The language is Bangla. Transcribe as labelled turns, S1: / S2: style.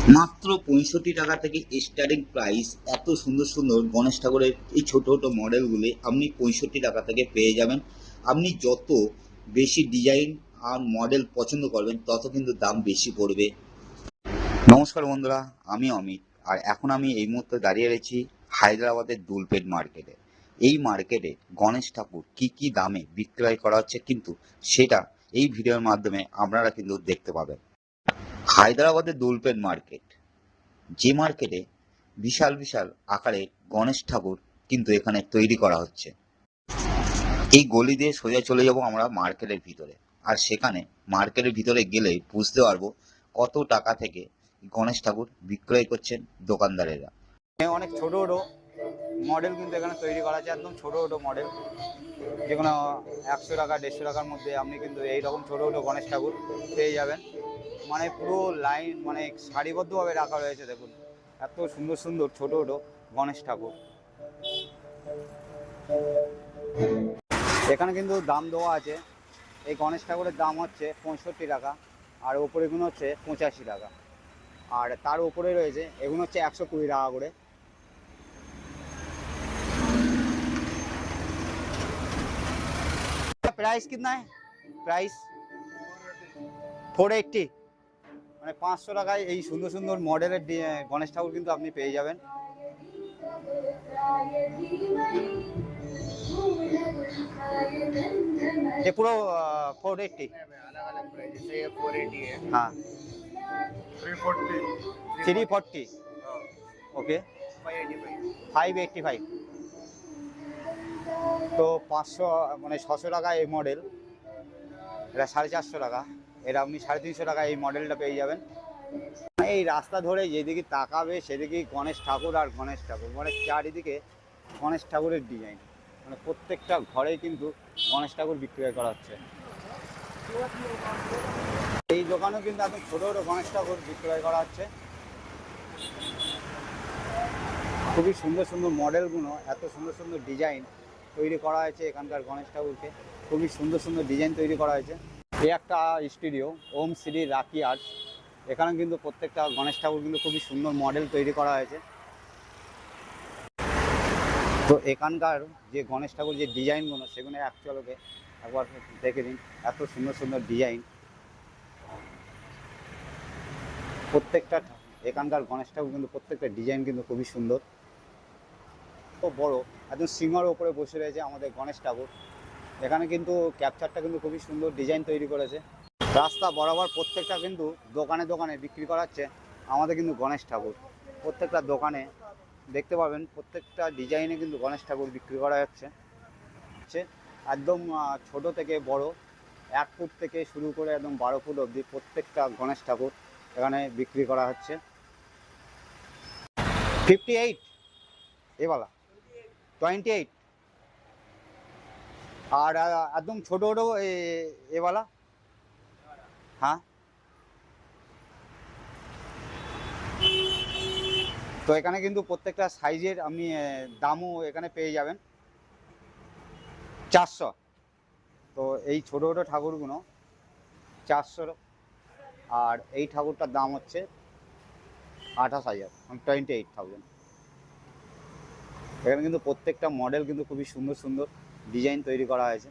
S1: মাত্র 65 টাকা থেকে স্টার্টিং প্রাইস। এত সুন্দর সুন্দর গণেশ ঠাকুরের এই ছোট ছোট মডেলগুলি আপনি 65 টাকা থেকে পেয়ে যাবেন। আপনি যত বেশি ডিজাইন আর মডেল পছন্দ করবেন তত কিন্তু দাম বেশি পড়বে। নমস্কার বন্ধুরা, আমি অমিত। আর এখন আমি এই মুহূর্তে দাঁড়িয়ে রয়েছি হায়দ্রাবাদের দুলপেট মার্কেটে। এই মার্কেটে গণেশ ঠাকুর কি কি দামে বিক্রয় করা হচ্ছে কিন্তু সেটা এই ভিডিওর মাধ্যমে আপনারা কিন্তু দেখতে পাবেন। হায়দ্রাবাদের দুলপেট মার্কেট, যে মার্কেটে বিশাল বিশাল আকারে গণেশ ঠাকুর কিন্তু এখানে তৈরি করা হচ্ছে। এই গলি দিয়ে সোজা চলে যাব আমরা মার্কেটের ভিতরে, আর সেখানে মার্কেটের ভিতরে গেলে বুঝতে পারবো কত টাকা থেকে গণেশ ঠাকুর বিক্রয় করছেন দোকানদারেরা। অনেক ছোট ছোট মডেল কিন্তু এখানে তৈরি করা আছে, একদম ছোট ছোট মডেল, যেগুলো 100 টাকা 150 টাকার মধ্যে আপনি কিন্তু এইরকম ছোট ছোট গণেশ ঠাকুর পেয়ে যাবেন। মানে পুরো লাইন, মানে সারিবদ্ধভাবে রাখা রয়েছে। দেখুন এত সুন্দর সুন্দর ছোট ছোট গণেশ ঠাকুর। এখানে কিন্তু দাম দেওয়া আছে। এই গণেশ ঠাকুরের দাম হচ্ছে 65 টাকা, আর ওপরেগুলো হচ্ছে 85 টাকা, আর তার উপরে রয়েছে এগুলো হচ্ছে 120 টাকা করে। प्राइस कितना है? प्राइस 480, মানে 500 টাকায় এই সুন্দর সুন্দর মডেলের গণেশ ঠাকুর কিন্তু আপনি পেয়ে যাবেন। ये पूरा 480
S2: अलग अलग प्राइस, जैसे ये 480 है।
S1: हाँ
S2: 340
S1: 340 ओके
S2: 585।
S1: 585। তো 500 মানে 600 টাকা এই মডেল, এটা 450 টাকা, এটা আপনি 350 টাকা এই মডেলটা পেয়ে যাবেন। এই রাস্তা ধরে যেদিকে তাকাবে সেদিকেই গণেশ ঠাকুর আর গণেশ ঠাকুর, মানে চারিদিকে গণেশ ঠাকুরের ডিজাইন। মানে প্রত্যেকটা ঘরেই কিন্তু গণেশ ঠাকুর বিক্রয় করা হচ্ছে। এই দোকানেও কিন্তু এত ছোটো ছোটো গণেশ ঠাকুর বিক্রয় করা হচ্ছে। খুবই সুন্দর সুন্দর মডেলগুলো, এত সুন্দর সুন্দর ডিজাইন তৈরি করা হয়েছে এখানকার গণেশ ঠাকুরকে। খুবই সুন্দর সুন্দর ডিজাইন তৈরি করা হয়েছে। এই একটা স্টুডিও ওম শ্রী রাকি আর্টস, এখানে কিন্তু প্রত্যেকটা গণেশ ঠাকুর কিন্তু খুবই সুন্দর মডেল তৈরি করা হয়েছে। তো এখানকার যে গণেশ ঠাকুর যে ডিজাইনগুলো সেগুলো অ্যাকচুয়ালকে একবার দেখে দিন। এত সুন্দর সুন্দর ডিজাইন প্রত্যেকটা। এখানকার গণেশ ঠাকুর কিন্তু প্রত্যেকটা ডিজাইন কিন্তু খুবই সুন্দর। তো বড় একদম সিংহের ওপরে বসে রয়েছে আমাদের গণেশ ঠাকুর। এখানে কিন্তু ক্যাপচারটা কিন্তু খুবই সুন্দর ডিজাইন তৈরি করেছে। রাস্তা বরাবর প্রত্যেকটা কিন্তু দোকানে দোকানে বিক্রি করা হচ্ছে আমাদের কিন্তু গণেশ ঠাকুর। প্রত্যেকটা দোকানে দেখতে পাবেন প্রত্যেকটা ডিজাইনে কিন্তু গণেশ ঠাকুর বিক্রি করা যাচ্ছে। একদম ছোট থেকে বড়, 1 ফুট থেকে শুরু করে একদম 12 ফুট অবধি প্রত্যেকটা গণেশ ঠাকুর এখানে বিক্রি করা হচ্ছে। 58 এবালা 28, আর একদম ছোটো ছোটো এবালা। হ্যাঁ, তো এখানে কিন্তু প্রত্যেকটা সাইজের আপনি দামও এখানে পেয়ে যাবেন। 400। তো এই ছোটো ছোটো ঠাকুরগুলো 400, আর এই ঠাকুরটার দাম হচ্ছে 28,000, 28,000। এখানে কিন্তু প্রত্যেকটা মডেল কিন্তু খুবই সুন্দর সুন্দর ডিজাইন তৈরি করা হয়েছে।